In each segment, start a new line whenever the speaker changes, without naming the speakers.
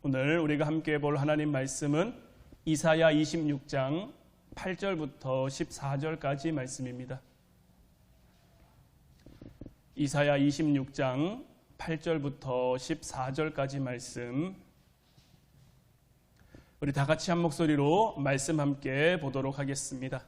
오늘 우리가 함께 볼 하나님 말씀은 이사야 26장 8절부터 14절까지 말씀입니다. 이사야 26장 8절부터 14절까지 말씀, 우리 다 같이 한 목소리로 말씀 함께 보도록 하겠습니다.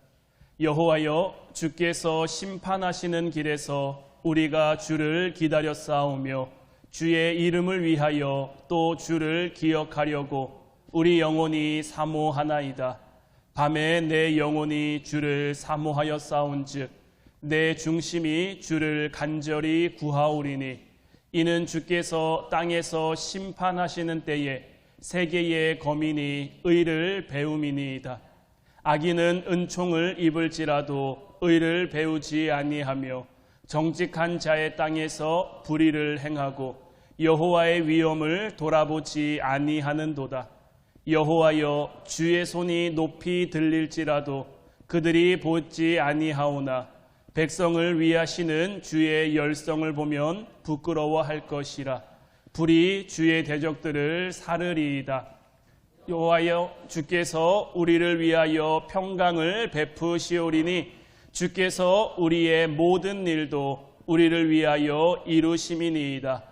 여호와여, 주께서 심판하시는 길에서 우리가 주를 기다렸사오며 주의 이름을 위하여 또 주를 기억하려고 우리 영혼이 사모하나이다. 밤에 내 영혼이 주를 사모하였사온즉 내 중심이 주를 간절히 구하오리니 이는 주께서 땅에서 심판하시는 때에 세계의 거민이 의를 배움이니이다. 악인은 은총을 입을지라도 의를 배우지 아니하며 정직한 자의 땅에서 불의를 행하고 여호와의 위엄을 돌아보지 아니하는도다. 여호와여, 주의 손이 높이 들릴지라도 그들이 보지 아니하오나 백성을 위하시는 주의 열성을 보면 부끄러워할 것이라. 불이 주의 대적들을 사르리이다. 여호와여, 주께서 우리를 위하여 평강을 베푸시오리니 주께서 우리의 모든 일도 우리를 위하여 이루심이니이다.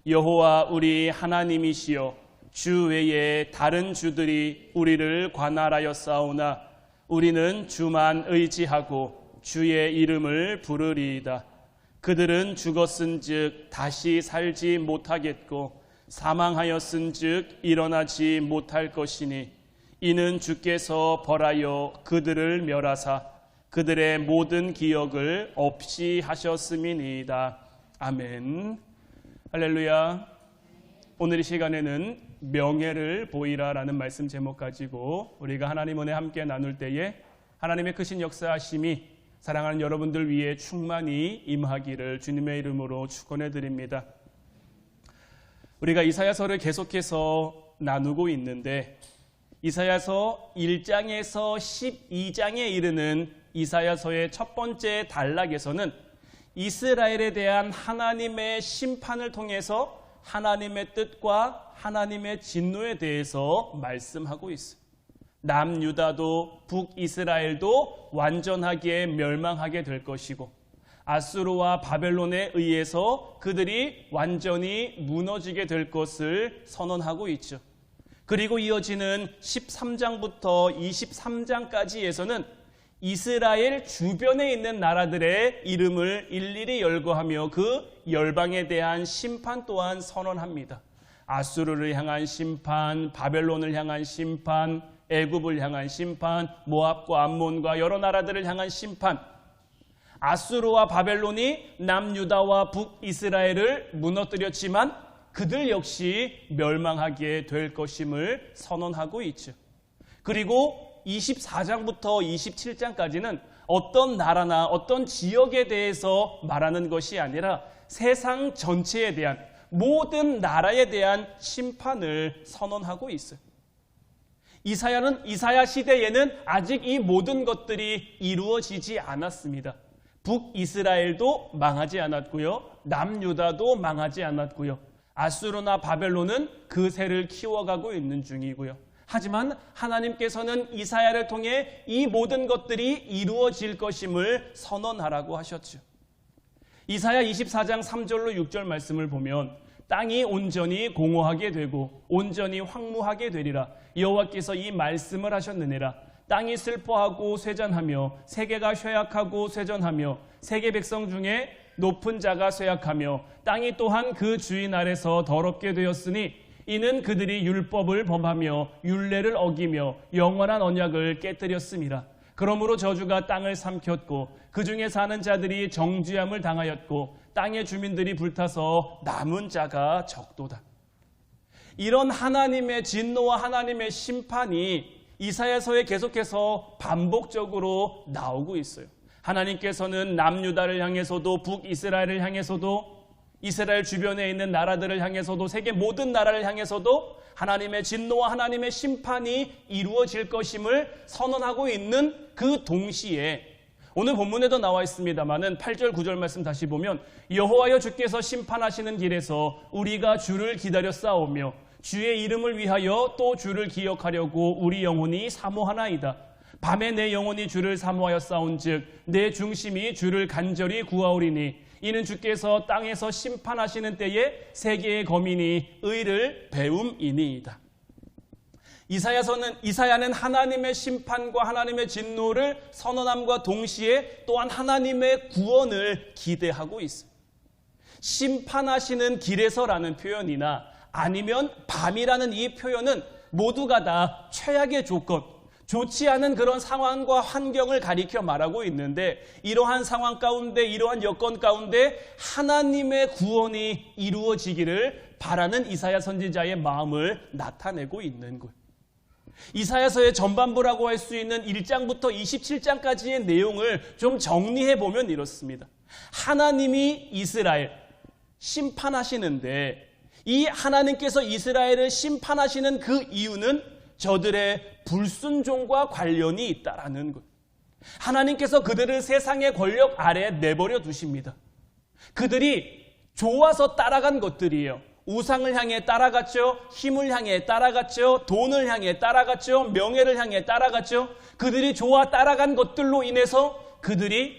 여호와 우리 하나님이시여, 주 외에 다른 주들이 우리를 관할하였사오나 우리는 주만 의지하고 주의 이름을 부르리이다. 그들은 죽었은즉 다시 살지 못하겠고 사망하였은즉 일어나지 못할 것이니 이는 주께서 벌하여 그들을 멸하사 그들의 모든 기억을 없이 하셨음이니이다. 아멘. 할렐루야. 오늘 이 시간에는 명예를 보이라라는 말씀 제목 가지고 우리가 하나님 은혜 함께 나눌 때에 하나님의 크신 역사하심이 사랑하는 여러분들 위해 충만히 임하기를 주님의 이름으로 축원해 드립니다. 우리가 이사야서를 계속해서 나누고 있는데 이사야서 1장에서 12장에 이르는 이사야서의 첫 번째 단락에서는 이스라엘에 대한 하나님의 심판을 통해서 하나님의 뜻과 하나님의 진노에 대해서 말씀하고 있어요. 남유다도 북이스라엘도 완전하게 멸망하게 될 것이고 아수르와 바벨론에 의해서 그들이 완전히 무너지게 될 것을 선언하고 있죠. 그리고 이어지는 13장부터 23장까지에서는 이스라엘 주변에 있는 나라들의 이름을 일일이 열거하며 그 열방에 대한 심판 또한 선언합니다. 아수르를 향한 심판, 바벨론을 향한 심판, 애굽을 향한 심판, 모압과 암몬과 여러 나라들을 향한 심판. 아수르와 바벨론이 남유다와 북이스라엘을 무너뜨렸지만 그들 역시 멸망하게 될 것임을 선언하고 있죠. 그리고 24장부터 27장까지는 어떤 나라나 어떤 지역에 대해서 말하는 것이 아니라 세상 전체에 대한, 모든 나라에 대한 심판을 선언하고 있어요. 이사야 시대에는 아직 이 모든 것들이 이루어지지 않았습니다. 북이스라엘도 망하지 않았고요. 남유다도 망하지 않았고요. 아수르나 바벨론은 그 세를 키워가고 있는 중이고요. 하지만 하나님께서는 이사야를 통해 이 모든 것들이 이루어질 것임을 선언하라고 하셨죠. 이사야 24장 3절로 6절 말씀을 보면 땅이 온전히 공허하게 되고 온전히 황무하게 되리라. 여호와께서 이 말씀을 하셨느니라. 땅이 슬퍼하고 쇠잔하며 세계가 쇠약하고 쇠전하며 세계 백성 중에 높은 자가 쇠약하며 땅이 또한 그 주인 아래서 더럽게 되었으니 이는 그들이 율법을 범하며 율례를 어기며 영원한 언약을 깨뜨렸음이라. 그러므로 저주가 땅을 삼켰고 그 중에 사는 자들이 정죄함을 당하였고 땅의 주민들이 불타서 남은 자가 적도다. 이런 하나님의 진노와 하나님의 심판이 이사야서에 계속해서 반복적으로 나오고 있어요. 하나님께서는 남유다를 향해서도 북이스라엘을 향해서도 이스라엘 주변에 있는 나라들을 향해서도 세계 모든 나라를 향해서도 하나님의 진노와 하나님의 심판이 이루어질 것임을 선언하고 있는 그 동시에 오늘 본문에도 나와 있습니다마는 8절 9절 말씀 다시 보면 여호와여 주께서 심판하시는 길에서 우리가 주를 기다려 싸우며 주의 이름을 위하여 또 주를 기억하려고 우리 영혼이 사모하나이다. 밤에 내 영혼이 주를 사모하여 싸운즉 내 중심이 주를 간절히 구하오리니 이는 주께서 땅에서 심판하시는 때에 세계의 거민이 의를 배움이니이다. 이사야는 하나님의 심판과 하나님의 진노를 선언함과 동시에 또한 하나님의 구원을 기대하고 있습니다. 심판하시는 길에서라는 표현이나 아니면 밤이라는 이 표현은 모두가 다 최악의 조건, 좋지 않은 그런 상황과 환경을 가리켜 말하고 있는데, 이러한 상황 가운데, 이러한 여건 가운데 하나님의 구원이 이루어지기를 바라는 이사야 선지자의 마음을 나타내고 있는 거예요. 이사야서의 전반부라고 할 수 있는 1장부터 27장까지의 내용을 좀 정리해 보면 이렇습니다. 하나님이 이스라엘 심판하시는데, 이 하나님께서 이스라엘을 심판하시는 그 이유는 저들의 불순종과 관련이 있다라는 것. 하나님께서 그들을 세상의 권력 아래에 내버려 두십니다. 그들이 좋아서 따라간 것들이에요. 우상을 향해 따라갔죠. 힘을 향해 따라갔죠. 돈을 향해 따라갔죠. 명예를 향해 따라갔죠. 그들이 좋아 따라간 것들로 인해서 그들이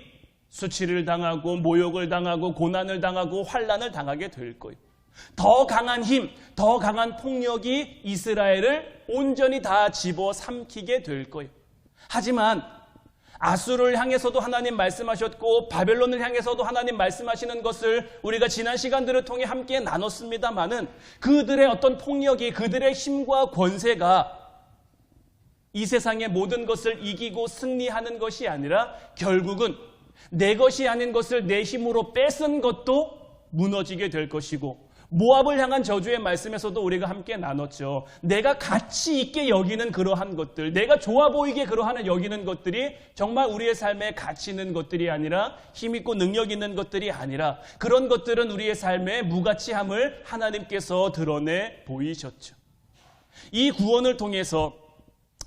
수치를 당하고 모욕을 당하고 고난을 당하고 환난을 당하게 될 거예요. 더 강한 힘, 더 강한 폭력이 이스라엘을 온전히 다 집어삼키게 될 거예요. 하지만 아수르를 향해서도 하나님 말씀하셨고 바벨론을 향해서도 하나님 말씀하시는 것을 우리가 지난 시간들을 통해 함께 나눴습니다마는, 그들의 어떤 폭력이, 그들의 힘과 권세가 이 세상의 모든 것을 이기고 승리하는 것이 아니라 결국은 내 것이 아닌 것을 내 힘으로 뺏은 것도 무너지게 될 것이고, 모압을 향한 저주의 말씀에서도 우리가 함께 나눴죠. 내가 가치 있게 여기는 그러한 것들, 내가 좋아 보이게 그러한 여기는 것들이 정말 우리의 삶에 가치 있는 것들이 아니라, 힘 있고 능력 있는 것들이 아니라, 그런 것들은 우리의 삶의 무가치함을 하나님께서 드러내 보이셨죠. 이 구원을 통해서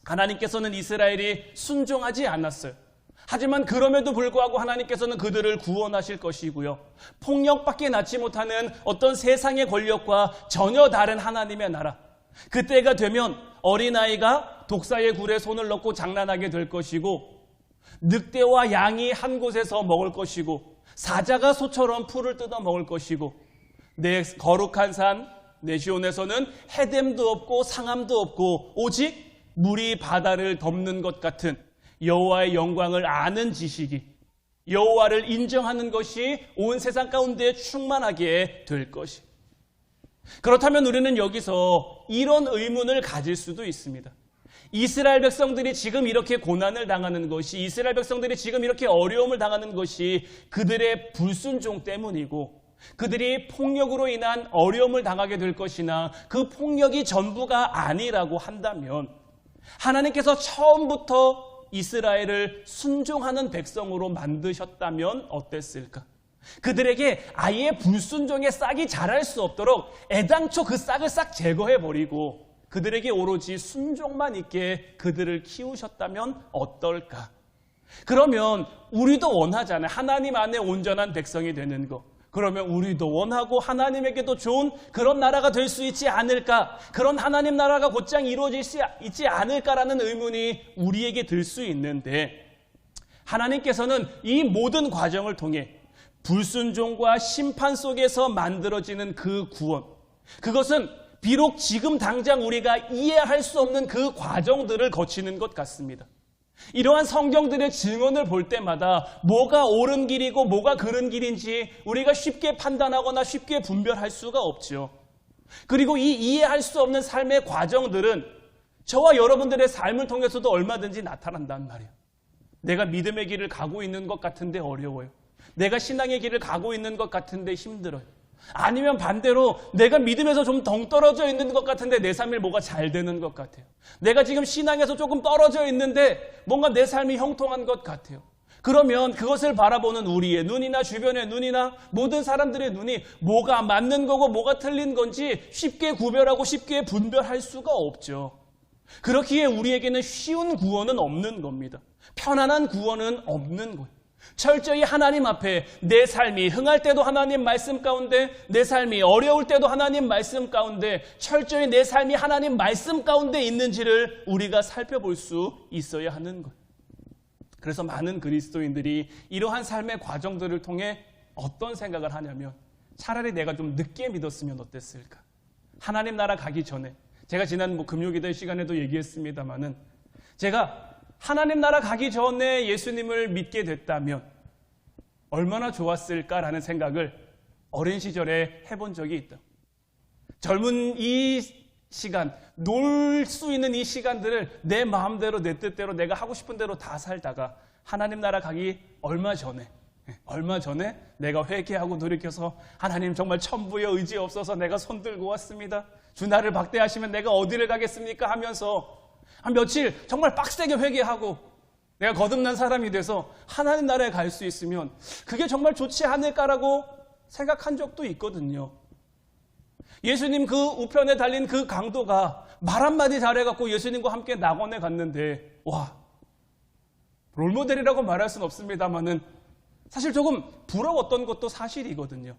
하나님께서는 이스라엘이 순종하지 않았어요. 하지만 그럼에도 불구하고 하나님께서는 그들을 구원하실 것이고요. 폭력밖에 낳지 못하는 어떤 세상의 권력과 전혀 다른 하나님의 나라. 그때가 되면 어린아이가 독사의 굴에 손을 넣고 장난하게 될 것이고, 늑대와 양이 한 곳에서 먹을 것이고, 사자가 소처럼 풀을 뜯어 먹을 것이고, 내 거룩한 산 네시온에서는 해됨도 없고 상함도 없고 오직 물이 바다를 덮는 것 같은 여호와의 영광을 아는 지식이, 여호와를 인정하는 것이 온 세상 가운데 충만하게 될 것이. 그렇다면 우리는 여기서 이런 의문을 가질 수도 있습니다. 이스라엘 백성들이 지금 이렇게 고난을 당하는 것이, 이스라엘 백성들이 지금 이렇게 어려움을 당하는 것이 그들의 불순종 때문이고, 그들이 폭력으로 인한 어려움을 당하게 될 것이나 그 폭력이 전부가 아니라고 한다면, 하나님께서 처음부터 이스라엘을 순종하는 백성으로 만드셨다면 어땠을까? 그들에게 아예 불순종의 싹이 자랄 수 없도록 애당초 그 싹을 싹 제거해버리고 그들에게 오로지 순종만 있게 그들을 키우셨다면 어떨까? 그러면 우리도 원하잖아요. 하나님 안에 온전한 백성이 되는 거. 그러면 우리도 원하고 하나님에게도 좋은 그런 나라가 될 수 있지 않을까? 그런 하나님 나라가 곧장 이루어질 수 있지 않을까라는 의문이 우리에게 들 수 있는데, 하나님께서는 이 모든 과정을 통해 불순종과 심판 속에서 만들어지는 그 구원, 그것은 비록 지금 당장 우리가 이해할 수 없는 그 과정들을 거치는 것 같습니다. 이러한 성경들의 증언을 볼 때마다 뭐가 옳은 길이고 뭐가 그른 길인지 우리가 쉽게 판단하거나 쉽게 분별할 수가 없죠. 그리고 이 이해할 수 없는 삶의 과정들은 저와 여러분들의 삶을 통해서도 얼마든지 나타난단 말이에요. 내가 믿음의 길을 가고 있는 것 같은데 어려워요. 내가 신앙의 길을 가고 있는 것 같은데 힘들어요. 아니면 반대로 내가 믿음에서 좀 덩떨어져 있는 것 같은데 내 삶이 뭐가 잘 되는 것 같아요. 내가 지금 신앙에서 조금 떨어져 있는데 뭔가 내 삶이 형통한 것 같아요. 그러면 그것을 바라보는 우리의 눈이나 주변의 눈이나 모든 사람들의 눈이 뭐가 맞는 거고 뭐가 틀린 건지 쉽게 구별하고 쉽게 분별할 수가 없죠. 그렇기에 우리에게는 쉬운 구원은 없는 겁니다. 편안한 구원은 없는 거예요. 철저히 하나님 앞에 내 삶이 흥할 때도 하나님 말씀 가운데, 내 삶이 어려울 때도 하나님 말씀 가운데, 철저히 내 삶이 하나님 말씀 가운데 있는지를 우리가 살펴볼 수 있어야 하는 것. 그래서 많은 그리스도인들이 이러한 삶의 과정들을 통해 어떤 생각을 하냐면, 차라리 내가 좀 늦게 믿었으면 어땠을까? 하나님 나라 가기 전에, 제가 지난 금요기도 시간에도 얘기했습니다마는, 제가 하나님 나라 가기 전에 예수님을 믿게 됐다면 얼마나 좋았을까라는 생각을 어린 시절에 해본 적이 있다. 젊은 이 시간, 놀 수 있는 이 시간들을 내 마음대로 내 뜻대로 내가 하고 싶은 대로 다 살다가 하나님 나라 가기 얼마 전에 내가 회개하고 돌이켜서 하나님 정말 천부의 의지 없어서 내가 손들고 왔습니다. 주 나를 박대하시면 내가 어디를 가겠습니까? 하면서 한 며칠 정말 빡세게 회개하고 내가 거듭난 사람이 돼서 하나님 나라에 갈 수 있으면 그게 정말 좋지 않을까라고 생각한 적도 있거든요. 예수님 그 우편에 달린 그 강도가 말 한마디 잘해갖고 예수님과 함께 낙원에 갔는데, 와, 롤모델이라고 말할 수는 없습니다만은 사실 조금 부러웠던 것도 사실이거든요.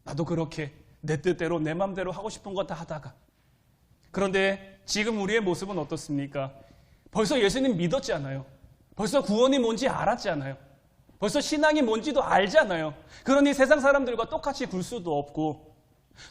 나도 그렇게 내 뜻대로 내 맘대로 하고 싶은 거 다 하다가, 그런데 지금 우리의 모습은 어떻습니까? 벌써 예수님 믿었잖아요. 벌써 구원이 뭔지 알았잖아요. 벌써 신앙이 뭔지도 알잖아요. 그러니 세상 사람들과 똑같이 굴 수도 없고,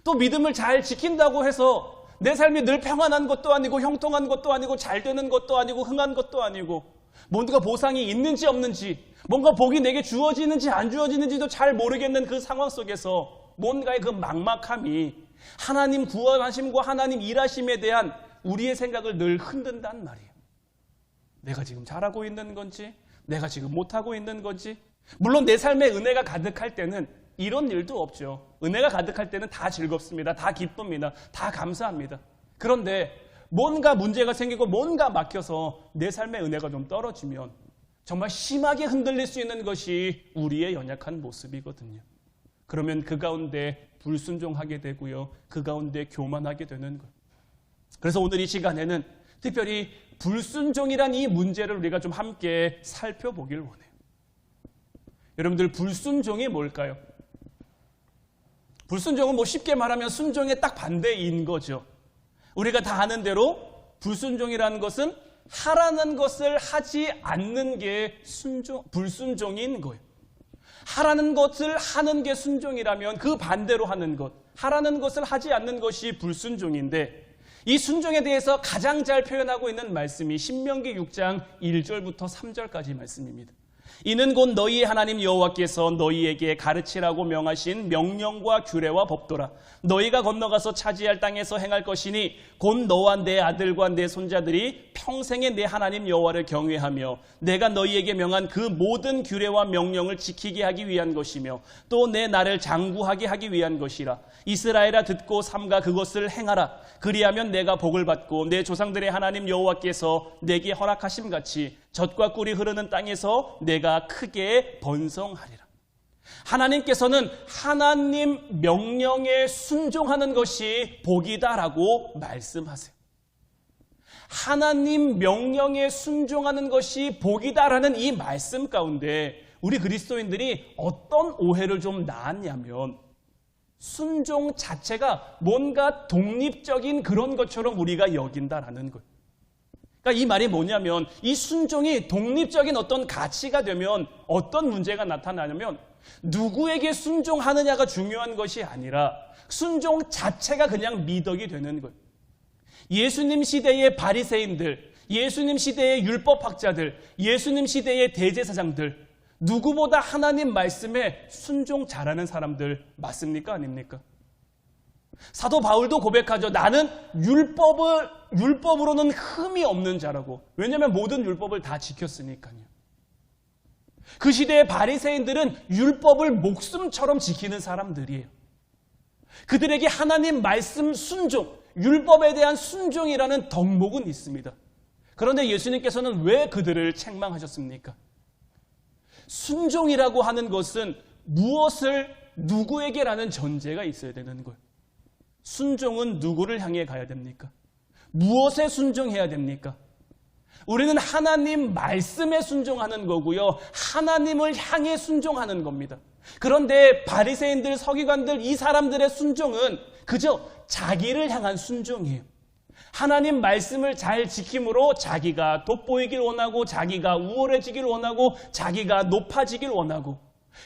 또 믿음을 잘 지킨다고 해서 내 삶이 늘 평안한 것도 아니고 형통한 것도 아니고 잘 되는 것도 아니고 흥한 것도 아니고, 뭔가 보상이 있는지 없는지, 뭔가 복이 내게 주어지는지 안 주어지는지도 잘 모르겠는 그 상황 속에서 뭔가의 그 막막함이 하나님 구원하심과 하나님 일하심에 대한 우리의 생각을 늘 흔든단 말이에요. 내가 지금 잘하고 있는 건지, 내가 지금 못하고 있는 건지. 물론 내 삶에 은혜가 가득할 때는 이런 일도 없죠. 은혜가 가득할 때는 다 즐겁습니다. 다 기쁩니다. 다 감사합니다. 그런데 뭔가 문제가 생기고 뭔가 막혀서 내 삶의 은혜가 좀 떨어지면 정말 심하게 흔들릴 수 있는 것이 우리의 연약한 모습이거든요. 그러면 그 가운데 불순종하게 되고요. 그 가운데 교만하게 되는 거예요. 그래서 오늘 이 시간에는 특별히 불순종이란 이 문제를 우리가 좀 함께 살펴보길 원해요. 여러분들, 불순종이 뭘까요? 불순종은 쉽게 말하면 순종의 딱 반대인 거죠. 우리가 다 아는 대로 불순종이라는 것은 하라는 것을 하지 않는 게 불순종인 거예요. 하라는 것을 하는 게 순종이라면 그 반대로 하는 것, 하라는 것을 하지 않는 것이 불순종인데, 이 순종에 대해서 가장 잘 표현하고 있는 말씀이 신명기 6장 1절부터 3절까지 말씀입니다. 이는 곧 너희 하나님 여호와께서 너희에게 가르치라고 명하신 명령과 규례와 법도라. 너희가 건너가서 차지할 땅에서 행할 것이니 곧 너와 내 아들과 내 손자들이 평생에 내 하나님 여호와를 경외하며 내가 너희에게 명한 그 모든 규례와 명령을 지키게 하기 위한 것이며 또 내 나를 장구하게 하기 위한 것이라. 이스라엘아, 듣고 삼가 그것을 행하라. 그리하면 내가 복을 받고 내 조상들의 하나님 여호와께서 내게 허락하심 같이 젖과 꿀이 흐르는 땅에서 내가 크게 번성하리라. 하나님께서는 하나님 명령에 순종하는 것이 복이다라고 말씀하세요. 하나님 명령에 순종하는 것이 복이다라는 이 말씀 가운데 우리 그리스도인들이 어떤 오해를 좀 낳았냐면, 순종 자체가 뭔가 독립적인 그런 것처럼 우리가 여긴다라는 거예요. 그러니까 이 말이 뭐냐면, 이 순종이 독립적인 어떤 가치가 되면 어떤 문제가 나타나냐면, 누구에게 순종하느냐가 중요한 것이 아니라 순종 자체가 그냥 미덕이 되는 거예요. 예수님 시대의 바리새인들, 예수님 시대의 율법학자들, 예수님 시대의 대제사장들, 누구보다 하나님 말씀에 순종 잘하는 사람들 맞습니까? 아닙니까? 사도 바울도 고백하죠. 나는 율법으로는 흠이 없는 자라고. 왜냐하면 모든 율법을 다 지켰으니까요. 그 시대의 바리새인들은 율법을 목숨처럼 지키는 사람들이에요. 그들에게 하나님 말씀 순종, 율법에 대한 순종이라는 덕목은 있습니다. 그런데 예수님께서는 왜 그들을 책망하셨습니까? 순종이라고 하는 것은 무엇을 누구에게라는 전제가 있어야 되는 거예요. 순종은 누구를 향해 가야 됩니까? 무엇에 순종해야 됩니까? 우리는 하나님 말씀에 순종하는 거고요. 하나님을 향해 순종하는 겁니다. 그런데 바리새인들, 서기관들, 이 사람들의 순종은 그저 자기를 향한 순종이에요. 하나님 말씀을 잘 지킴으로 자기가 돋보이길 원하고, 자기가 우월해지길 원하고, 자기가 높아지길 원하고,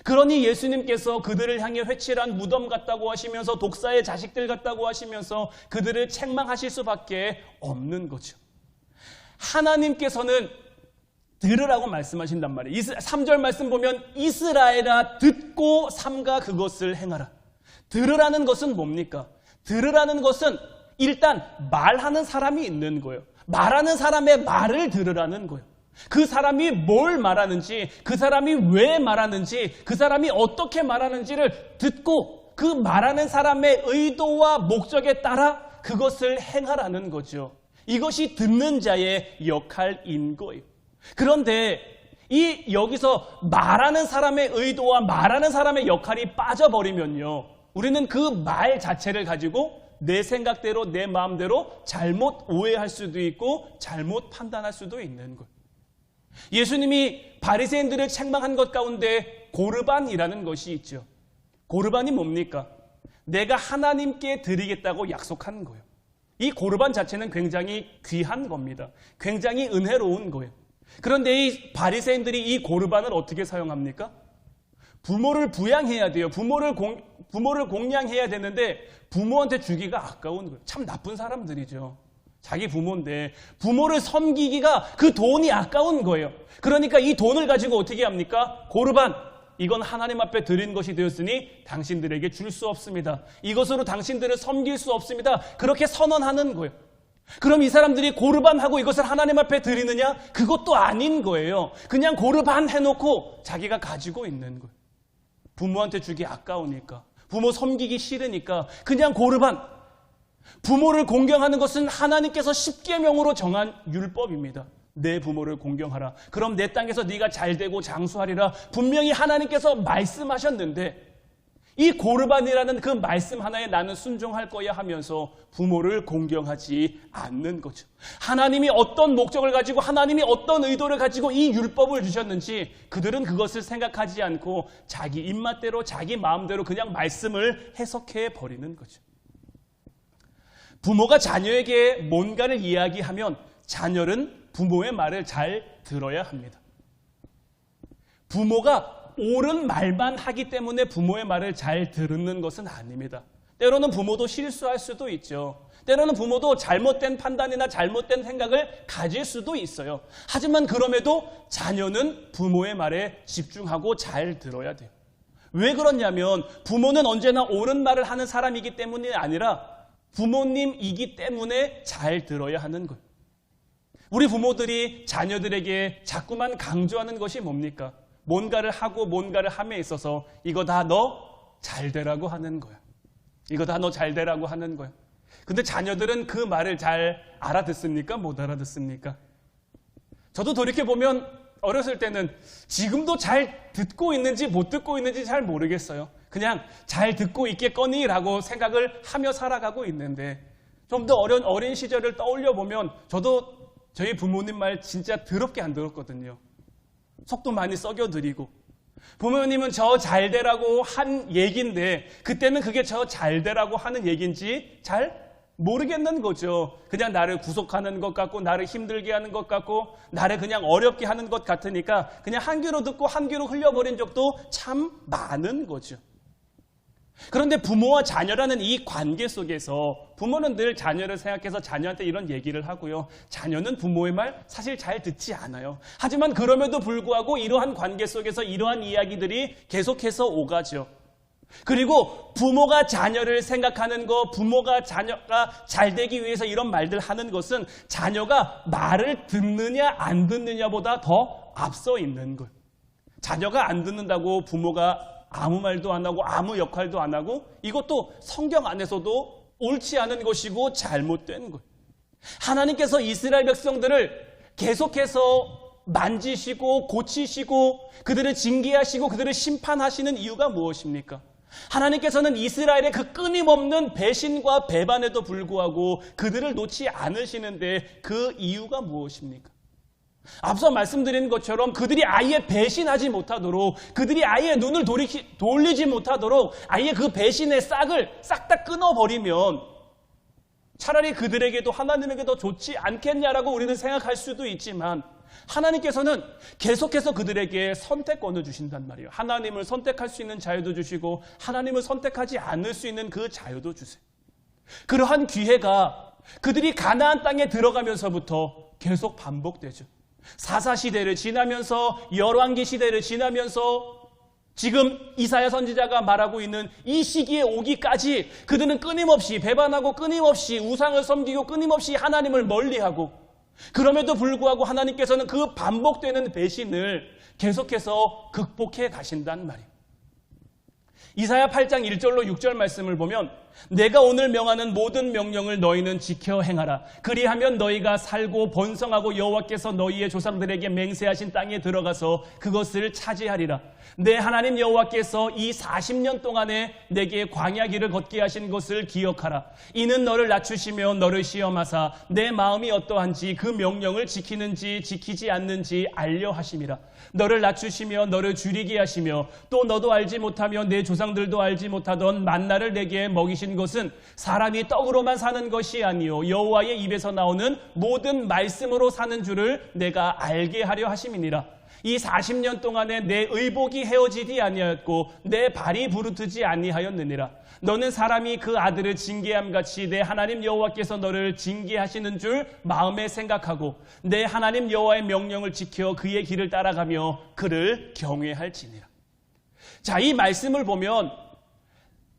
그러니 예수님께서 그들을 향해 회칠한 무덤 같다고 하시면서, 독사의 자식들 같다고 하시면서 그들을 책망하실 수밖에 없는 거죠. 하나님께서는 들으라고 말씀하신단 말이에요. 3절 말씀 보면 이스라엘아 듣고 삼가 그것을 행하라. 들으라는 것은 뭡니까? 들으라는 것은 일단 말하는 사람이 있는 거예요. 말하는 사람의 말을 들으라는 거예요. 그 사람이 뭘 말하는지, 그 사람이 왜 말하는지, 그 사람이 어떻게 말하는지를 듣고 그 말하는 사람의 의도와 목적에 따라 그것을 행하라는 거죠. 이것이 듣는 자의 역할인 거예요. 그런데 여기서 말하는 사람의 의도와 말하는 사람의 역할이 빠져버리면요, 우리는 그 말 자체를 가지고 내 생각대로, 내 마음대로 잘못 오해할 수도 있고 잘못 판단할 수도 있는 거예요. 예수님이 바리새인들을 책망한 것 가운데 고르반이라는 것이 있죠. 고르반이 뭡니까? 내가 하나님께 드리겠다고 약속한 거예요. 이 고르반 자체는 굉장히 귀한 겁니다. 굉장히 은혜로운 거예요. 그런데 이 바리새인들이 이 고르반을 어떻게 사용합니까? 부모를 부양해야 돼요. 부모를 공양해야 되는데 부모한테 주기가 아까운 거예요. 참 나쁜 사람들이죠. 자기 부모인데 부모를 섬기기가 그 돈이 아까운 거예요. 그러니까 이 돈을 가지고 어떻게 합니까? 고르반, 이건 하나님 앞에 드린 것이 되었으니 당신들에게 줄 수 없습니다. 이것으로 당신들을 섬길 수 없습니다. 그렇게 선언하는 거예요. 그럼 이 사람들이 고르반하고 이것을 하나님 앞에 드리느냐? 그것도 아닌 거예요. 그냥 고르반 해놓고 자기가 가지고 있는 거예요. 부모한테 주기 아까우니까, 부모 섬기기 싫으니까 그냥 고르반. 부모를 공경하는 것은 하나님께서 십계명으로 정한 율법입니다. 내 부모를 공경하라. 그럼 내 땅에서 네가 잘되고 장수하리라. 분명히 하나님께서 말씀하셨는데 이 고르반이라는 그 말씀 하나에 나는 순종할 거야 하면서 부모를 공경하지 않는 거죠. 하나님이 어떤 목적을 가지고, 하나님이 어떤 의도를 가지고 이 율법을 주셨는지 그들은 그것을 생각하지 않고 자기 입맛대로, 자기 마음대로 그냥 말씀을 해석해 버리는 거죠. 부모가 자녀에게 뭔가를 이야기하면 자녀는 부모의 말을 잘 들어야 합니다. 부모가 옳은 말만 하기 때문에 부모의 말을 잘 듣는 것은 아닙니다. 때로는 부모도 실수할 수도 있죠. 때로는 부모도 잘못된 판단이나 잘못된 생각을 가질 수도 있어요. 하지만 그럼에도 자녀는 부모의 말에 집중하고 잘 들어야 돼요. 왜 그러냐면 부모는 언제나 옳은 말을 하는 사람이기 때문이 아니라 부모님이기 때문에 잘 들어야 하는 거예요. 우리 부모들이 자녀들에게 자꾸만 강조하는 것이 뭡니까? 뭔가를 하고 뭔가를 함에 있어서 이거 다 너 잘 되라고 하는 거야. 이거 다 너 잘 되라고 하는 거야. 근데 자녀들은 그 말을 잘 알아듣습니까? 못 알아듣습니까? 저도 돌이켜보면 어렸을 때는 지금도 잘 듣고 있는지 못 듣고 있는지 잘 모르겠어요. 그냥 잘 듣고 있겠거니라고 생각을 하며 살아가고 있는데, 좀 더 어린 시절을 떠올려 보면 저도 저희 부모님 말 진짜 더럽게 안 들었거든요. 속도 많이 썩여드리고, 부모님은 저 잘되라고 한 얘기인데 그때는 그게 저 잘되라고 하는 얘기인지 잘 모르겠는 거죠. 그냥 나를 구속하는 것 같고, 나를 힘들게 하는 것 같고, 나를 그냥 어렵게 하는 것 같으니까 그냥 한 귀로 듣고 한 귀로 흘려버린 적도 참 많은 거죠. 그런데 부모와 자녀라는 이 관계 속에서 부모는 늘 자녀를 생각해서 자녀한테 이런 얘기를 하고요. 자녀는 부모의 말 사실 잘 듣지 않아요. 하지만 그럼에도 불구하고 이러한 관계 속에서 이러한 이야기들이 계속해서 오가죠. 그리고 부모가 자녀를 생각하는 거, 부모가 자녀가 잘 되기 위해서 이런 말들 하는 것은 자녀가 말을 듣느냐 안 듣느냐보다 더 앞서 있는 거예요. 자녀가 안 듣는다고 부모가 아무 말도 안 하고 아무 역할도 안 하고, 이것도 성경 안에서도 옳지 않은 것이고 잘못된 거예요. 하나님께서 이스라엘 백성들을 계속해서 만지시고 고치시고 그들을 징계하시고 그들을 심판하시는 이유가 무엇입니까? 하나님께서는 이스라엘의 그 끊임없는 배신과 배반에도 불구하고 그들을 놓지 않으시는데 그 이유가 무엇입니까? 앞서 말씀드린 것처럼 그들이 아예 배신하지 못하도록, 그들이 아예 눈을 돌리지 못하도록 아예 그 배신의 싹을 싹 다 끊어버리면 차라리 그들에게도 하나님에게도 좋지 않겠냐라고 우리는 생각할 수도 있지만, 하나님께서는 계속해서 그들에게 선택권을 주신단 말이에요. 하나님을 선택할 수 있는 자유도 주시고 하나님을 선택하지 않을 수 있는 그 자유도 주세요. 그러한 기회가 그들이 가나안 땅에 들어가면서부터 계속 반복되죠. 사사시대를 지나면서 열왕기 시대를 지나면서 지금 이사야 선지자가 말하고 있는 이 시기에 오기까지 그들은 끊임없이 배반하고 끊임없이 우상을 섬기고 끊임없이 하나님을 멀리하고, 그럼에도 불구하고 하나님께서는 그 반복되는 배신을 계속해서 극복해 가신단 말이에요. 이사야 8장 1절로 6절 말씀을 보면, 내가 오늘 명하는 모든 명령을 너희는 지켜 행하라. 그리하면 너희가 살고 번성하고 여호와께서 너희의 조상들에게 맹세하신 땅에 들어가서 그것을 차지하리라. 내 하나님 여호와께서 이 40년 동안에 내게 광야 길을 걷게 하신 것을 기억하라. 이는 너를 낮추시며 너를 시험하사 내 마음이 어떠한지 그 명령을 지키는지 지키지 않는지 알려 하심이라. 너를 낮추시며 너를 줄이게 하시며 또 너도 알지 못하며 내 조상들도 알지 못하던 만나를 내게 먹이신 것은 사람이 떡으로만 사는 것이 아니요 여호와의 입에서 나오는 모든 말씀으로 사는 줄을 내가 알게 하려 하심이니라. 이 40년 동안에 내 의복이 헤어지지 아니하였고 내 발이 부르트지 아니하였느니라. 너는 사람이 그 아들을 징계함 같이 내 하나님 여호와께서 너를 징계하시는 줄 마음에 생각하고 내 하나님 여호와의 명령을 지켜 그의 길을 따라가며 그를 경외할지니라. 자, 이 말씀을 보면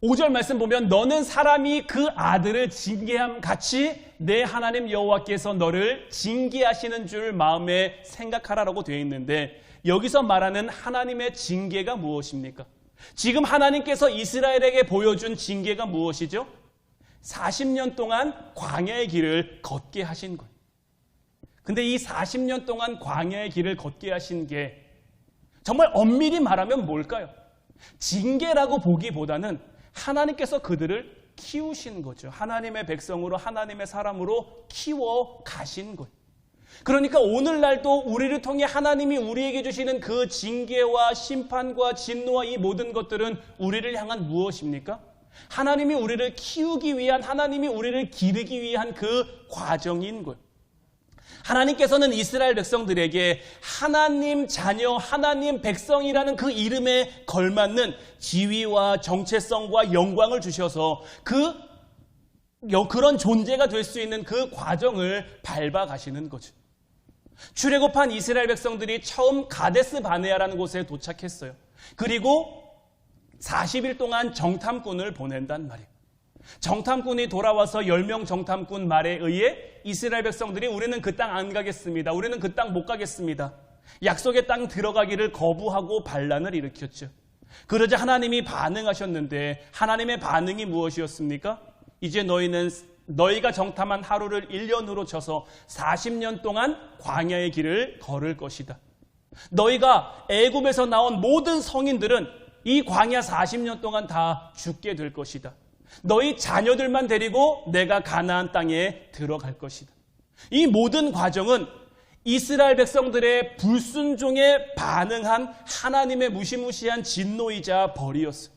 5절 말씀 보면 너는 사람이 그 아들을 징계함 같이 내 하나님 여호와께서 너를 징계하시는 줄 마음에 생각하라라고 되어 있는데, 여기서 말하는 하나님의 징계가 무엇입니까? 지금 하나님께서 이스라엘에게 보여준 징계가 무엇이죠? 40년 동안 광야의 길을 걷게 하신 거예요. 근데 이 40년 동안 광야의 길을 걷게 하신 게 정말 엄밀히 말하면 뭘까요? 징계라고 보기보다는 하나님께서 그들을 키우신 거죠. 하나님의 백성으로, 하나님의 사람으로 키워 가신 거예요. 그러니까 오늘날도 우리를 통해 하나님이 우리에게 주시는 그 징계와 심판과 진노와 이 모든 것들은 우리를 향한 무엇입니까? 하나님이 우리를 키우기 위한, 하나님이 우리를 기르기 위한 그 과정인 거예요. 하나님께서는 이스라엘 백성들에게 하나님 자녀, 하나님 백성이라는 그 이름에 걸맞는 지위와 정체성과 영광을 주셔서 그런 존재가 될 수 있는 그 과정을 밟아 가시는 거죠. 출애굽한 이스라엘 백성들이 처음 가데스 바네아라는 곳에 도착했어요. 그리고 40일 동안 정탐꾼을 보낸단 말이에요. 정탐꾼이 돌아와서 10명 정탐꾼 말에 의해 이스라엘 백성들이 우리는 그 땅 안 가겠습니다. 우리는 그 땅 못 가겠습니다. 약속의 땅 들어가기를 거부하고 반란을 일으켰죠. 그러자 하나님이 반응하셨는데, 하나님의 반응이 무엇이었습니까? 이제 너희가 정탐한 하루를 1년으로 쳐서 40년 동안 광야의 길을 걸을 것이다. 너희가 애굽에서 나온 모든 성인들은 이 광야 40년 동안 다 죽게 될 것이다. 너희 자녀들만 데리고 내가 가나안 땅에 들어갈 것이다. 이 모든 과정은 이스라엘 백성들의 불순종에 반응한 하나님의 무시무시한 진노이자 벌이었어요.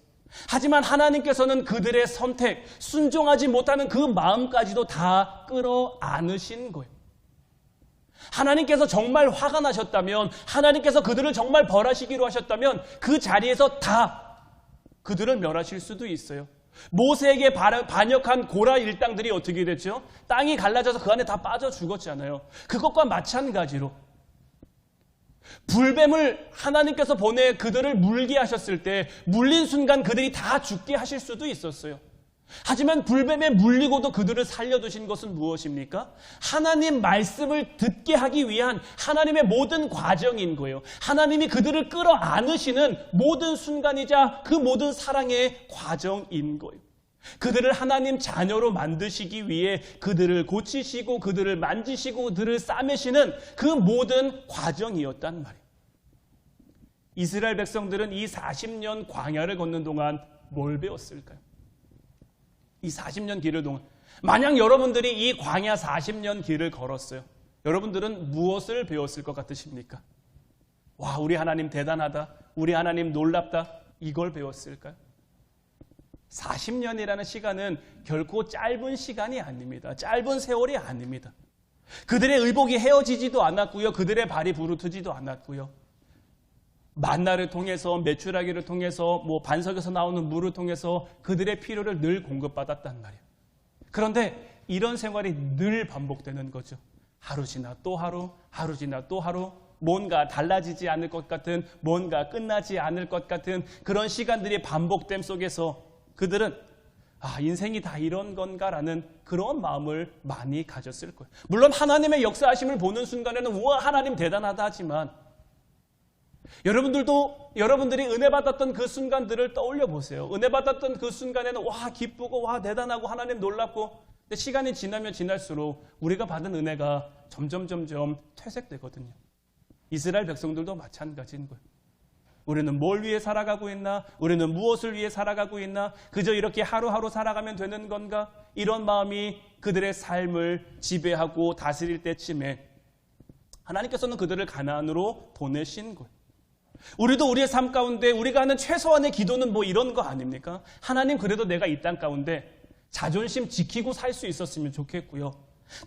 하지만 하나님께서는 그들의 선택, 순종하지 못하는 그 마음까지도 다 끌어안으신 거예요. 하나님께서 정말 화가 나셨다면, 하나님께서 그들을 정말 벌하시기로 하셨다면 그 자리에서 다 그들을 멸하실 수도 있어요. 모세에게 반역한 고라 일당들이 어떻게 됐죠? 땅이 갈라져서 그 안에 다 빠져 죽었잖아요. 그것과 마찬가지로 불뱀을 하나님께서 보내 그들을 물게 하셨을 때 물린 순간 그들이 다 죽게 하실 수도 있었어요. 하지만 불뱀에 물리고도 그들을 살려두신 것은 무엇입니까? 하나님 말씀을 듣게 하기 위한 하나님의 모든 과정인 거예요. 하나님이 그들을 끌어안으시는 모든 순간이자 그 모든 사랑의 과정인 거예요. 그들을 하나님 자녀로 만드시기 위해 그들을 고치시고 그들을 만지시고 그들을 싸매시는 그 모든 과정이었단 말이에요. 이스라엘 백성들은 이 40년 광야를 걷는 동안 뭘 배웠을까요? 이 40년 길을 동안, 만약 여러분들이 이 광야 40년 길을 걸었어요. 여러분들은 무엇을 배웠을 것 같으십니까? 와, 우리 하나님 대단하다. 우리 하나님 놀랍다. 이걸 배웠을까요? 40년이라는 시간은 결코 짧은 시간이 아닙니다. 짧은 세월이 아닙니다. 그들의 의복이 헤어지지도 않았고요. 그들의 발이 부르트지도 않았고요. 만나를 통해서, 메추라기를 통해서, 반석에서 나오는 물을 통해서 그들의 필요를 늘 공급받았단 말이에요. 그런데 이런 생활이 늘 반복되는 거죠. 하루 지나 또 하루, 하루 지나 또 하루, 뭔가 달라지지 않을 것 같은, 뭔가 끝나지 않을 것 같은 그런 시간들이 반복됨 속에서 그들은 인생이 다 이런 건가라는 그런 마음을 많이 가졌을 거예요. 물론 하나님의 역사하심을 보는 순간에는 우와, 하나님 대단하다 하지만 여러분들이 은혜 받았던 그 순간들을 떠올려 보세요. 은혜 받았던 그 순간에는 와, 기쁘고 와, 대단하고 하나님 놀랍고, 근데 시간이 지나면 지날수록 우리가 받은 은혜가 점점 퇴색되거든요. 이스라엘 백성들도 마찬가지인 거예요. 우리는 뭘 위해 살아가고 있나? 우리는 무엇을 위해 살아가고 있나? 그저 이렇게 하루하루 살아가면 되는 건가? 이런 마음이 그들의 삶을 지배하고 다스릴 때쯤에 하나님께서는 그들을 가나안으로 보내신 거예요. 우리도 우리의 삶 가운데 우리가 하는 최소한의 기도는 이런 거 아닙니까? 하나님, 그래도 내가 이 땅 가운데 자존심 지키고 살 수 있었으면 좋겠고요.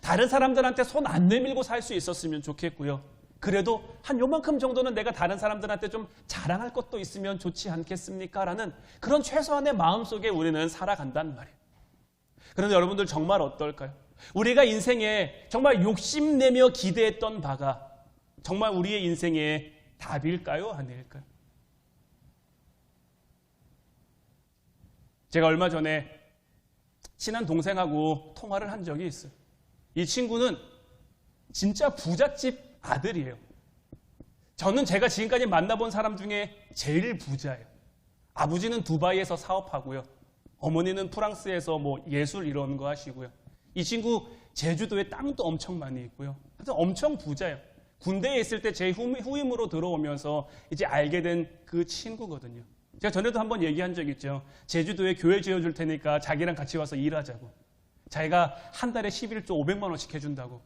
다른 사람들한테 손 안 내밀고 살 수 있었으면 좋겠고요. 그래도 한 요만큼 정도는 내가 다른 사람들한테 좀 자랑할 것도 있으면 좋지 않겠습니까? 라는 그런 최소한의 마음 속에 우리는 살아간단 말이에요. 그런데 여러분들 정말 어떨까요? 우리가 인생에 정말 욕심내며 기대했던 바가 정말 우리의 인생의 답일까요? 아닐까요? 제가 얼마 전에 친한 동생하고 통화를 한 적이 있어요. 이 친구는 진짜 부잣집 아들이에요. 저는 제가 지금까지 만나본 사람 중에 제일 부자예요. 아버지는 두바이에서 사업하고요. 어머니는 프랑스에서 예술 이런 거 하시고요. 이 친구 제주도에 땅도 엄청 많이 있고요. 하여튼 엄청 부자예요. 군대에 있을 때 제 후임으로 들어오면서 이제 알게 된 그 친구거든요. 제가 전에도 한번 얘기한 적 있죠. 제주도에 교회 지어줄 테니까 자기랑 같이 와서 일하자고. 자기가 한 달에 11조 500만 원씩 해준다고.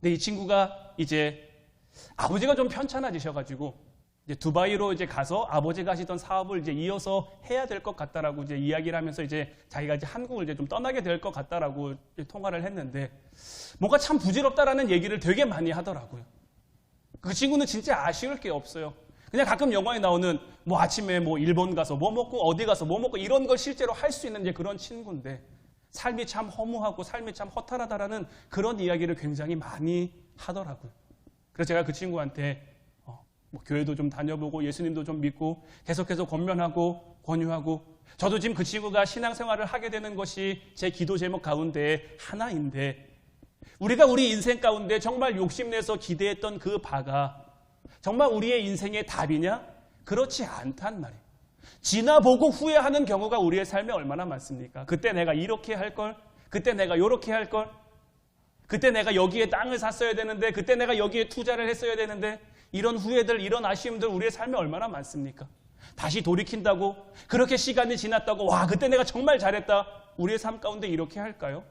근데 이 친구가 이제 아버지가 좀 편찮아지셔가지고 이제 두바이로 이제 가서 아버지가 하시던 사업을 이제 이어서 해야 될 것 같다라고 이제 이야기를 하면서 이제 자기가 이제 한국을 이제 좀 떠나게 될 것 같다라고 통화를 했는데 뭔가 참 부질없다라는 얘기를 되게 많이 하더라고요. 그 친구는 진짜 아쉬울 게 없어요. 그냥 가끔 영화에 나오는 아침에 일본 가서 먹고 어디 가서 먹고 이런 걸 실제로 할 수 있는 이제 그런 친구인데 삶이 참 허무하고 삶이 참 허탈하다라는 그런 이야기를 굉장히 많이 하더라고요. 그래서 제가 그 친구한테 교회도 좀 다녀보고 예수님도 좀 믿고 계속해서 권면하고 권유하고 저도 지금 그 친구가 신앙생활을 하게 되는 것이 제 기도 제목 가운데 하나인데 우리가 우리 인생 가운데 정말 욕심내서 기대했던 그 바가 정말 우리의 인생의 답이냐? 그렇지 않단 말이에요. 지나보고 후회하는 경우가 우리의 삶에 얼마나 많습니까? 그때 내가 이렇게 할 걸, 그때 내가 이렇게 할 걸, 그때 내가 여기에 땅을 샀어야 되는데, 그때 내가 여기에 투자를 했어야 되는데, 이런 후회들, 이런 아쉬움들 우리의 삶에 얼마나 많습니까? 다시 돌이킨다고, 그렇게 시간이 지났다고, 와, 그때 내가 정말 잘했다. 우리의 삶 가운데 이렇게 할까요?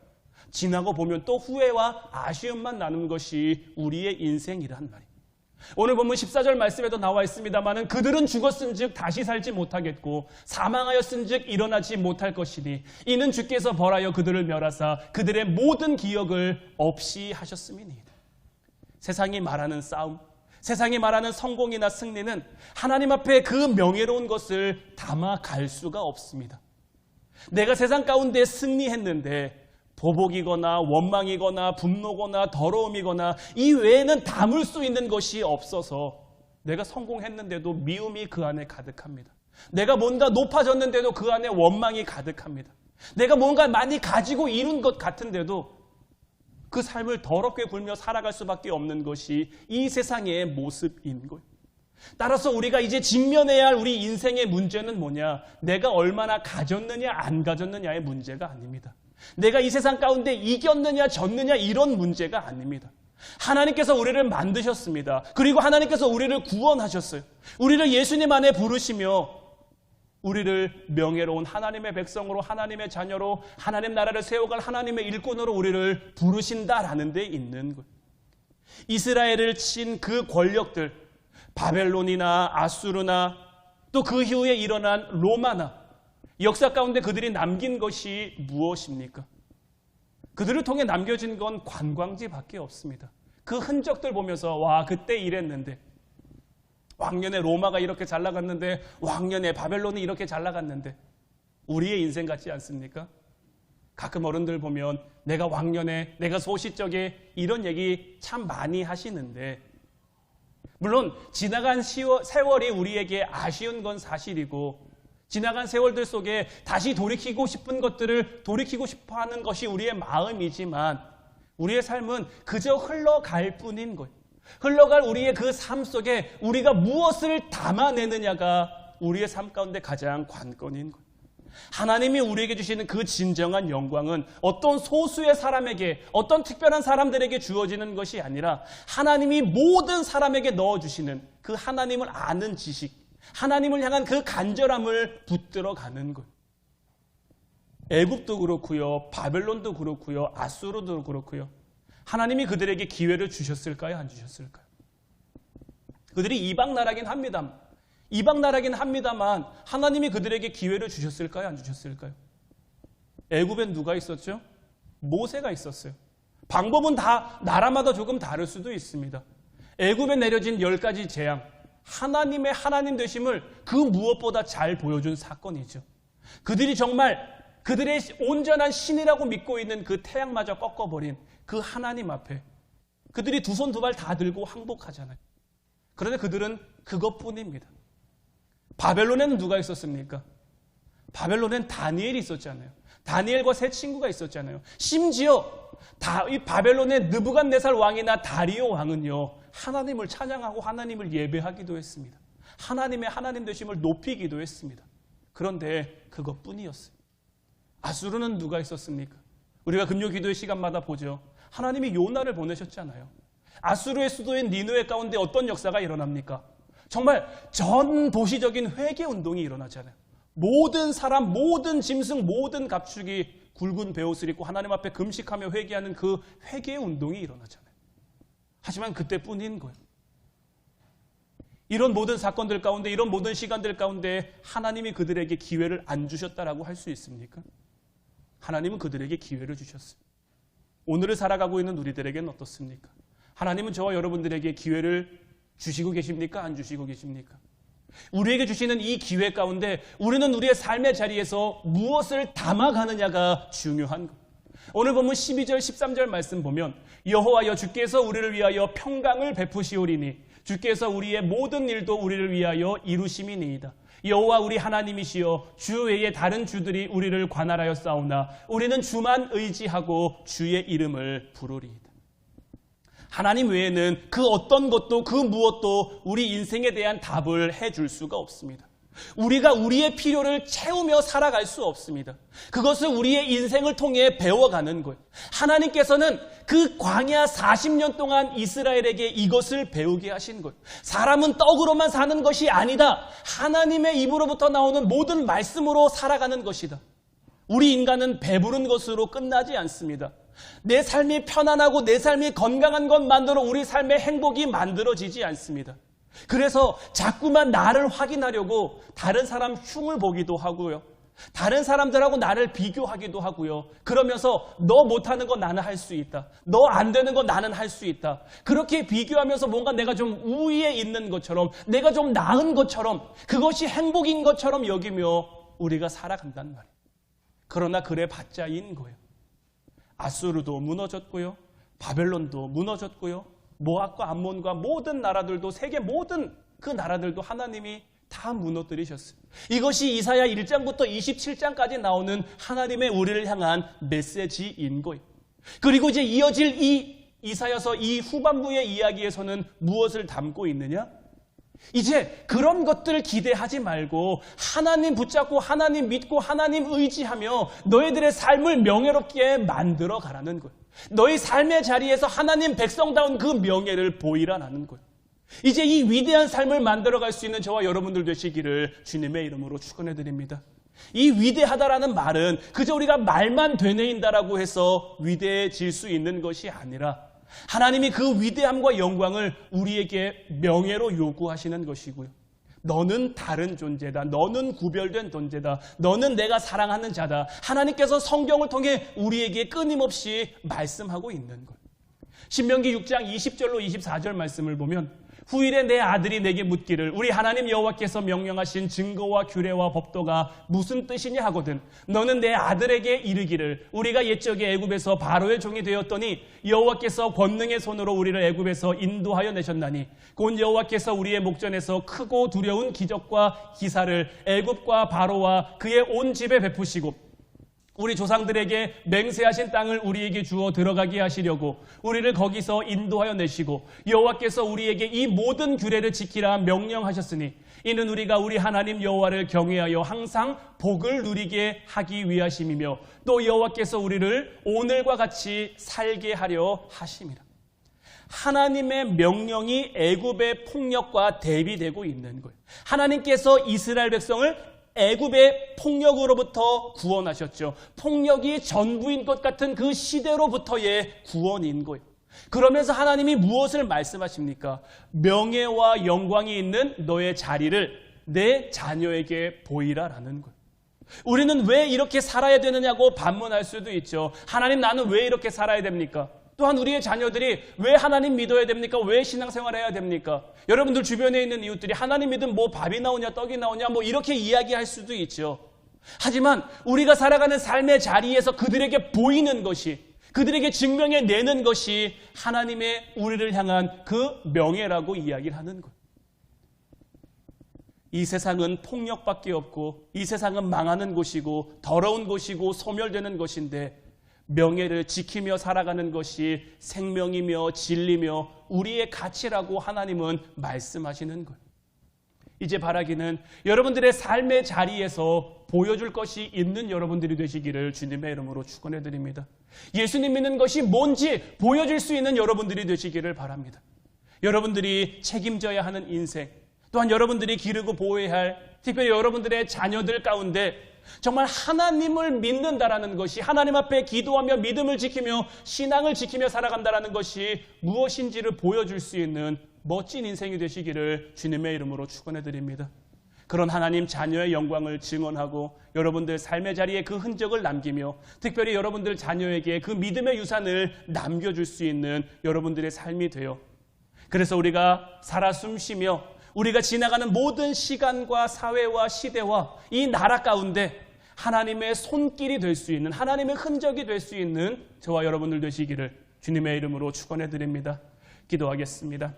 지나고 보면 또 후회와 아쉬움만 나는 것이 우리의 인생이란 말이에요. 오늘 본문 14절 말씀에도 나와 있습니다마는 그들은 죽었은즉 다시 살지 못하겠고 사망하였은즉 일어나지 못할 것이니 이는 주께서 벌하여 그들을 멸하사 그들의 모든 기억을 없이 하셨음이니이다. 세상이 말하는 싸움, 세상이 말하는 성공이나 승리는 하나님 앞에 그 명예로운 것을 담아갈 수가 없습니다. 내가 세상 가운데 승리했는데 보복이거나 원망이거나 분노거나 더러움이거나 이 외에는 담을 수 있는 것이 없어서 내가 성공했는데도 미움이 그 안에 가득합니다. 내가 뭔가 높아졌는데도 그 안에 원망이 가득합니다. 내가 뭔가 많이 가지고 이룬 것 같은데도 그 삶을 더럽게 굴며 살아갈 수밖에 없는 것이 이 세상의 모습인 거예요. 따라서 우리가 이제 직면해야 할 우리 인생의 문제는 뭐냐? 내가 얼마나 가졌느냐 안 가졌느냐의 문제가 아닙니다. 내가 이 세상 가운데 이겼느냐 졌느냐 이런 문제가 아닙니다. 하나님께서 우리를 만드셨습니다. 그리고 하나님께서 우리를 구원하셨어요. 우리를 예수님 안에 부르시며 우리를 명예로운 하나님의 백성으로, 하나님의 자녀로, 하나님 나라를 세워갈 하나님의 일꾼으로 우리를 부르신다라는 데 있는 거예요. 이스라엘을 친 그 권력들, 바벨론이나 아수르나 또 그 이후에 일어난 로마나, 역사 가운데 그들이 남긴 것이 무엇입니까? 그들을 통해 남겨진 건 관광지밖에 없습니다. 그 흔적들 보면서 와, 그때 이랬는데, 왕년에 로마가 이렇게 잘 나갔는데, 왕년에 바벨론이 이렇게 잘 나갔는데, 우리의 인생 같지 않습니까? 가끔 어른들 보면 내가 왕년에, 내가 소시적에 이런 얘기 참 많이 하시는데, 물론 지나간 세월이 우리에게 아쉬운 건 사실이고, 지나간 세월들 속에 다시 돌이키고 싶은 것들을 돌이키고 싶어하는 것이 우리의 마음이지만, 우리의 삶은 그저 흘러갈 뿐인 거예요. 흘러갈 우리의 그 삶 속에 우리가 무엇을 담아내느냐가 우리의 삶 가운데 가장 관건인 거예요. 하나님이 우리에게 주시는 그 진정한 영광은 어떤 소수의 사람에게, 어떤 특별한 사람들에게 주어지는 것이 아니라 하나님이 모든 사람에게 넣어주시는 그 하나님을 아는 지식, 하나님을 향한 그 간절함을 붙들어가는 거예요. 애굽도 그렇고요, 바벨론도 그렇고요, 아수르도 그렇고요. 하나님이 그들에게 기회를 주셨을까요? 안 주셨을까요? 그들이 이방 나라긴 합니다. 이방 나라긴 합니다만 하나님이 그들에게 기회를 주셨을까요? 안 주셨을까요? 애굽엔 누가 있었죠? 모세가 있었어요. 방법은 다 나라마다 조금 다를 수도 있습니다. 애굽에 내려진 10가지 재앙, 하나님의 하나님 되심을 그 무엇보다 잘 보여준 사건이죠. 그들이 정말 그들의 온전한 신이라고 믿고 있는 그 태양마저 꺾어버린 그 하나님 앞에 그들이 두 손 두 발 다 들고 항복하잖아요. 그런데 그들은 그것뿐입니다. 바벨론에는 누가 있었습니까? 바벨론엔 다니엘이 있었잖아요. 다니엘과 세 친구가 있었잖아요. 심지어 이 바벨론의 느부갓네살 왕이나 다리오 왕은요, 하나님을 찬양하고 하나님을 예배하기도 했습니다. 하나님의 하나님 되심을 높이기도 했습니다. 그런데 그것뿐이었어요. 아수르는 누가 있었습니까? 우리가 금요 기도의 시간마다 보죠. 하나님이 요나를 보내셨잖아요. 아수르의 수도인 니느웨 가운데 어떤 역사가 일어납니까? 정말 전 도시적인 회개 운동이 일어나잖아요. 모든 사람, 모든 짐승, 모든 가축이 굵은 베옷을 입고 하나님 앞에 금식하며 회개하는 그 회개 운동이 일어나잖아요. 하지만 그때뿐인 거예요. 이런 모든 사건들 가운데, 이런 모든 시간들 가운데 하나님이 그들에게 기회를 안 주셨다라고 할 수 있습니까? 하나님은 그들에게 기회를 주셨어요. 오늘을 살아가고 있는 우리들에게는 어떻습니까? 하나님은 저와 여러분들에게 기회를 주시고 계십니까? 안 주시고 계십니까? 우리에게 주시는 이 기회 가운데 우리는 우리의 삶의 자리에서 무엇을 담아가느냐가 중요한 것. 오늘 본문 12절 13절 말씀 보면 여호와여 주께서 우리를 위하여 평강을 베푸시오리니 주께서 우리의 모든 일도 우리를 위하여 이루심이니이다. 여호와 우리 하나님이시여 주 외에 다른 주들이 우리를 관할하여 싸우나 우리는 주만 의지하고 주의 이름을 부르리이다. 하나님 외에는 그 어떤 것도 그 무엇도 우리 인생에 대한 답을 해줄 수가 없습니다. 우리가 우리의 필요를 채우며 살아갈 수 없습니다. 그것을 우리의 인생을 통해 배워가는 거예요. 하나님께서는 그 광야 40년 동안 이스라엘에게 이것을 배우게 하신 거예요. 사람은 떡으로만 사는 것이 아니다. 하나님의 입으로부터 나오는 모든 말씀으로 살아가는 것이다. 우리 인간은 배부른 것으로 끝나지 않습니다. 내 삶이 편안하고 내 삶이 건강한 것만으로 우리 삶의 행복이 만들어지지 않습니다. 그래서 자꾸만 나를 확인하려고 다른 사람 흉을 보기도 하고요. 다른 사람들하고 나를 비교하기도 하고요. 그러면서 너 못하는 거 나는 할 수 있다. 너 안 되는 거 나는 할 수 있다. 그렇게 비교하면서 뭔가 내가 좀 우위에 있는 것처럼, 내가 좀 나은 것처럼, 그것이 행복인 것처럼 여기며 우리가 살아간단 말이에요. 그러나 그래 봤자인 거예요. 아수르도 무너졌고요. 바벨론도 무너졌고요. 모압과 암몬과 모든 나라들도, 세계 모든 그 나라들도 하나님이 다 무너뜨리셨어요. 이것이 이사야 1장부터 27장까지 나오는 하나님의 우리를 향한 메시지인 거예요. 그리고 이제 이어질 이 이사야서 이 후반부의 이야기에서는 무엇을 담고 있느냐? 이제 그런 것들을 기대하지 말고 하나님 붙잡고 하나님 믿고 하나님 의지하며 너희들의 삶을 명예롭게 만들어 가라는 거예요. 너희 삶의 자리에서 하나님 백성다운 그 명예를 보이라는 거예요. 이제 이 위대한 삶을 만들어갈 수 있는 저와 여러분들 되시기를 주님의 이름으로 축원해 드립니다. 이 위대하다라는 말은 그저 우리가 말만 되뇌인다라고 해서 위대해질 수 있는 것이 아니라 하나님이 그 위대함과 영광을 우리에게 명예로 요구하시는 것이고요. 너는 다른 존재다. 너는 구별된 존재다. 너는 내가 사랑하는 자다. 하나님께서 성경을 통해 우리에게 끊임없이 말씀하고 있는 것. 신명기 6장 20절로 24절 말씀을 보면 후일에 내 아들이 내게 묻기를 우리 하나님 여호와께서 명령하신 증거와 규례와 법도가 무슨 뜻이냐 하거든 너는 내 아들에게 이르기를 우리가 옛적에 애굽에서 바로의 종이 되었더니 여호와께서 권능의 손으로 우리를 애굽에서 인도하여 내셨나니 곧 여호와께서 우리의 목전에서 크고 두려운 기적과 기사를 애굽과 바로와 그의 온 집에 베푸시고 우리 조상들에게 맹세하신 땅을 우리에게 주어 들어가게 하시려고 우리를 거기서 인도하여 내시고 여호와께서 우리에게 이 모든 규례를 지키라 명령하셨으니 이는 우리가 우리 하나님 여호와를 경외하여 항상 복을 누리게 하기 위하심이며 또 여호와께서 우리를 오늘과 같이 살게 하려 하심이라. 하나님의 명령이 애굽의 폭력과 대비되고 있는 거예요. 하나님께서 이스라엘 백성을 애굽의 폭력으로부터 구원하셨죠. 폭력이 전부인 것 같은 그 시대로부터의 구원인 거예요. 그러면서 하나님이 무엇을 말씀하십니까? 명예와 영광이 있는 너의 자리를 내 자녀에게 보이라라는 거예요. 우리는 왜 이렇게 살아야 되느냐고 반문할 수도 있죠. 하나님 나는 왜 이렇게 살아야 됩니까? 또한 우리의 자녀들이 왜 하나님 믿어야 됩니까? 왜 신앙생활 해야 됩니까? 여러분들 주변에 있는 이웃들이 하나님 믿으면 뭐 밥이 나오냐 떡이 나오냐 뭐 이렇게 이야기할 수도 있죠. 하지만 우리가 살아가는 삶의 자리에서 그들에게 보이는 것이 그들에게 증명해내는 것이 하나님의 우리를 향한 그 명예라고 이야기를 하는 거예요. 이 세상은 폭력밖에 없고 이 세상은 망하는 곳이고 더러운 곳이고 소멸되는 것인데 명예를 지키며 살아가는 것이 생명이며 진리며 우리의 가치라고 하나님은 말씀하시는 거예요. 이제 바라기는 여러분들의 삶의 자리에서 보여줄 것이 있는 여러분들이 되시기를 주님의 이름으로 축원해 드립니다. 예수님 믿는 것이 뭔지 보여줄 수 있는 여러분들이 되시기를 바랍니다. 여러분들이 책임져야 하는 인생, 또한 여러분들이 기르고 보호해야 할 특별히 여러분들의 자녀들 가운데 정말 하나님을 믿는다라는 것이 하나님 앞에 기도하며 믿음을 지키며 신앙을 지키며 살아간다라는 것이 무엇인지를 보여줄 수 있는 멋진 인생이 되시기를 주님의 이름으로 축원해 드립니다. 그런 하나님 자녀의 영광을 증언하고 여러분들 삶의 자리에 그 흔적을 남기며 특별히 여러분들 자녀에게 그 믿음의 유산을 남겨줄 수 있는 여러분들의 삶이 되어 그래서 우리가 살아 숨쉬며 우리가 지나가는 모든 시간과 사회와 시대와 이 나라 가운데 하나님의 손길이 될 수 있는 하나님의 흔적이 될 수 있는 저와 여러분들 되시기를 주님의 이름으로 축원해 드립니다. 기도하겠습니다.